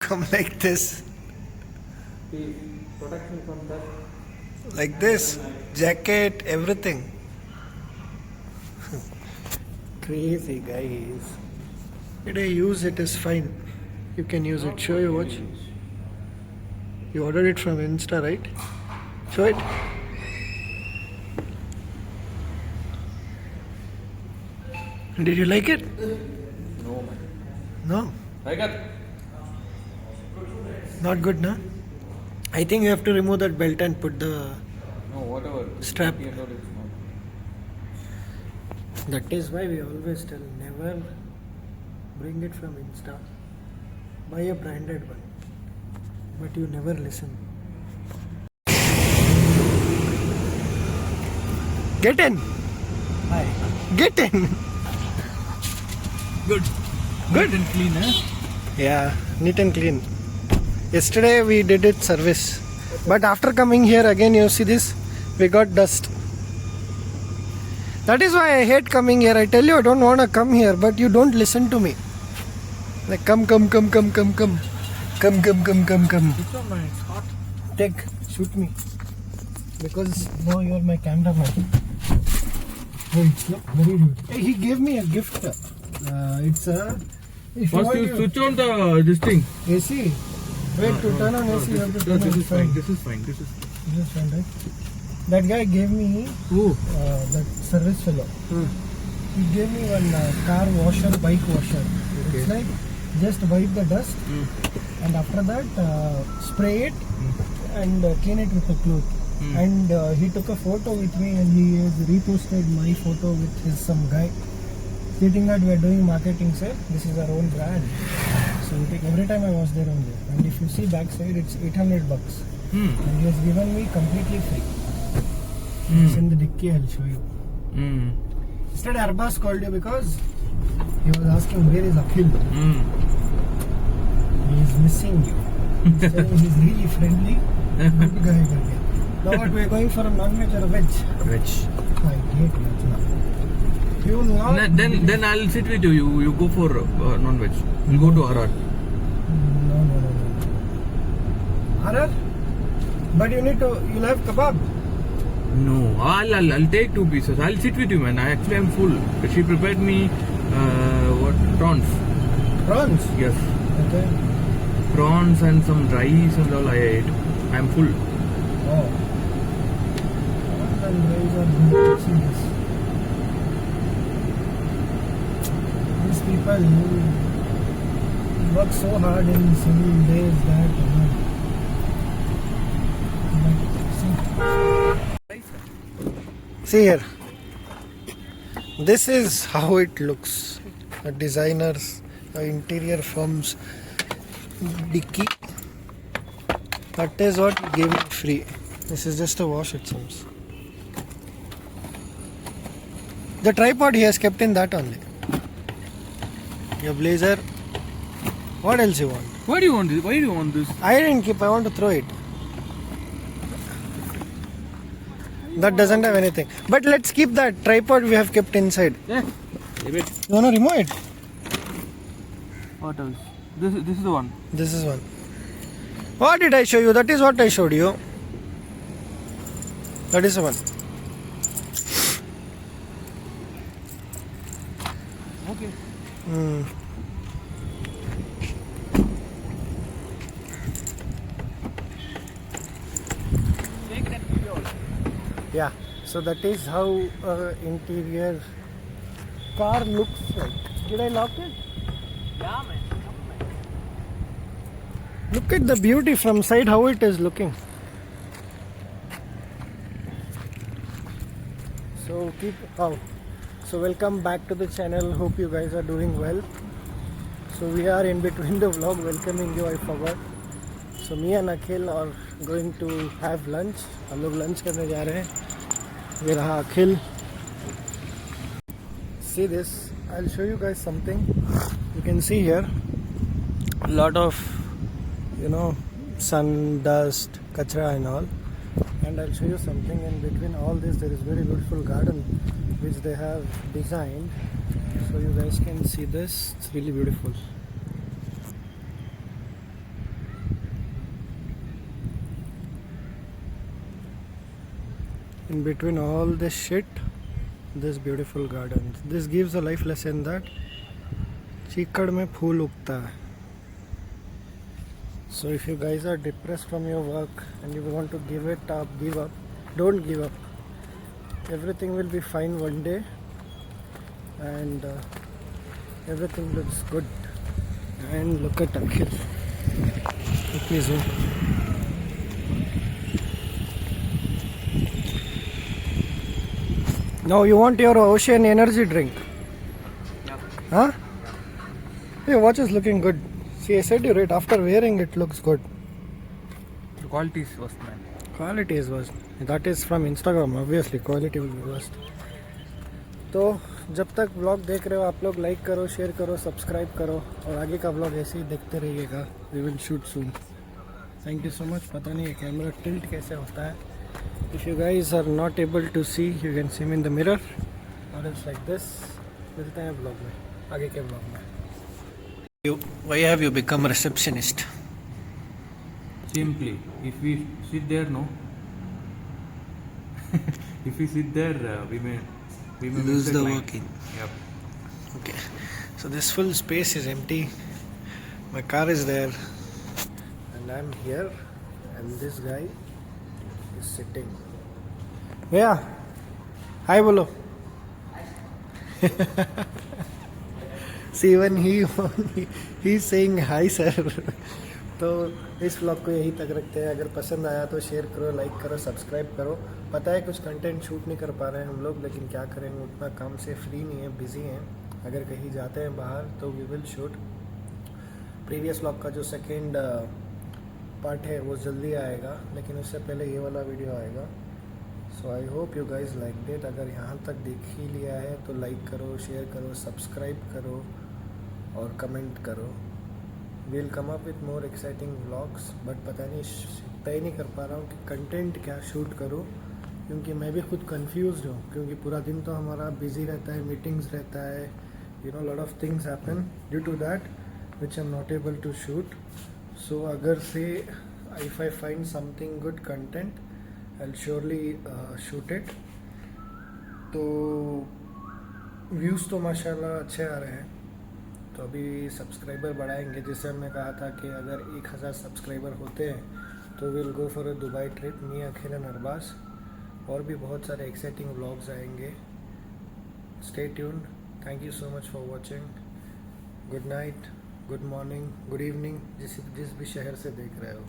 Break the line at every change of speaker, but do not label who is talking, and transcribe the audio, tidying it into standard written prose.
Come like this.
Protection from that.
Like this. Jacket, everything. Crazy guys. Today use it is fine. You can use it. Show your watch. You ordered it from Insta, right? Show it. Did you like it?
No, man.
No?
Like it?
Not good, no? I think you have to remove that belt and put the
No, whatever.
Strap.
It's not.
That is why we always tell never bring it from Insta. Buy a branded one. But you never listen. Get in!
Hi.
Get in!
Good.
Good.
Neat and clean, eh?
Yeah, neat and clean. Yesterday we did it service. But after coming here again, you see this? We got dust. That is why I hate coming here. I tell you I don't want to come here, but you don't listen to me. Like come. Come.
It's on, man. It's hot.
Take, shoot me. Because now you are my cameraman. Hey, look, very good. Hey, he gave me a gift. It's a... If
First you switch on this thing.
AC. Wait, to turn on AC, you have to turn on
This is
fan.
fine. This is fine.
This is fine, right? That guy gave me,
Oh.
that service fellow. He gave me one car washer, bike washer.
Okay.
It's like just wipe the dust and after that spray it and clean it with a cloth. And he took a photo with me and he has reposted my photo with some guy stating that we are doing marketing sale. This is our own brand. So we take every time I was there only. And if you see backside, it's $800. And he has given me completely free. It's in the dicky, I'll show you. Yesterday Arbas called you because he was asking where is Akhil. He is missing you. So he's really friendly, good guy. Now what, we are going for a non-veg or a veg?
Veg.
I hate veg now. You will not...
Then I'll sit with you. You go for non-veg. We'll go to Harar.
No. Harar? But you need to, you'll have kebab.
No, I'll take 2 pieces. I'll sit with you, man. I actually am full. She prepared me prawns.
Prawns?
Yes,
Okay.
prawns and some rice and all I ate. I'm full.
Oh. Prawns and rice are good. See this. These people who work so hard in single days that see here. This is how it looks. The designers, the interior firms, dicky. That is what gave it free. This is just a wash, it seems. The tripod he has kept in that only. Your blazer. What else you want?
Why do you want this? Why do you want this?
I didn't keep. I want to throw it. That doesn't have anything. But let's keep that tripod we have kept inside.
Yeah. Leave it.
You wanna remove it?
What else? This is the one.
This is one. What did I show you? That is what I showed you. That is the one.
Okay. Take that video.
Yeah. So that is how interior car looks like. Did I lock it?
Yeah, man.
Look at the beauty from side, how it is looking. So keep so welcome back to the channel. Hope you guys are doing well. So we are in between the vlog welcoming you. I forgot. So me and Akhil are going to have lunch. हम लोग lunch करने जा रहे हैं. ये रहा Akhil. See this. I'll show you guys something. You can see here a lot of sun, dust, kachra and all. And I'll show you something. In between all this there is very beautiful garden which they have designed. So you guys can see this. It's really beautiful. in between all this shit, this beautiful garden. This gives a life lesson that चीकड़ में फूल उगता है. So if you guys are depressed from your work and you want to give up, don't give up. Everything will be fine one day, and everything looks good. And look at Akhil. Let me zoom. Now you want your ocean energy drink?
Yeah.
Huh? Your watch is looking good. See, I said you right. After wearing it, looks good.
The quality is worst, man.
Quality is worst. That is from Instagram. Obviously, quality will be worst. तो जब तक blog देख रहे हो आप लोग like करो, share करो, सब्सक्राइब करो और आगे का ब्लॉग ऐसे ही देखते रहिएगा. We will shoot soon. Thank you so much. पता नहीं ये कैमरा टिल्ट कैसे होता है. If you guys are not able to see, you can see me in the mirror और इट्स लाइक दिस. मिलते हैं ब्लॉग में, आगे के ब्लॉग में. Why have you become receptionist?
Simply, if we sit there, no. If we sit there, we may
Lose
miss
the
client.
working.
Yep.
Okay, so this full space is empty. My car is there, and I'm here, and this guy is sitting. Yeah, hi, bolo. See, when he's saying hi, sir. तो इस vlog को यहीं तक रखते हैं. अगर पसंद आया तो शेयर करो, लाइक करो, सब्सक्राइब करो. पता है कुछ कंटेंट शूट नहीं कर पा रहे हैं हम लोग, लेकिन क्या करेंगे, उतना काम से फ्री नहीं है, बिजी हैं. अगर कहीं जाते हैं बाहर तो we will shoot. Previous vlog का जो सेकेंड पार्ट है वो जल्दी आएगा, लेकिन उससे पहले ये वाला वीडियो आएगा. So I hope you guys like it. अगर यहाँ तक देख ही लिया है तो लाइक करो, शेयर करो, सब्सक्राइब करो और कमेंट करो. Will come up with more exciting vlogs, but पता नहीं, तय नहीं कर पा रहा हूँ कि कंटेंट क्या शूट करूँ, क्योंकि मैं भी खुद कंफ्यूज हूँ. क्योंकि पूरा दिन तो हमारा बिजी रहता है, मीटिंग्स रहता है, you know, lot of things happen due to that which I am not able to shoot. So अगर say if I find something good content I will surely shoot it. तो views तो माशाल्लाह अच्छे आ रहे हैं. तो अभी सब्सक्राइबर बढ़ाएंगे. जैसे हमने कहा था कि अगर 1000 सब्सक्राइबर होते हैं तो will go for a Dubai trip, me, Akhil and Arbaaz. और भी बहुत सारे एक्साइटिंग व्लॉग्स आएंगे. Stay tuned. Thank you so much for watching. Good night, good morning, good evening, जिस भी शहर से देख रहे हो.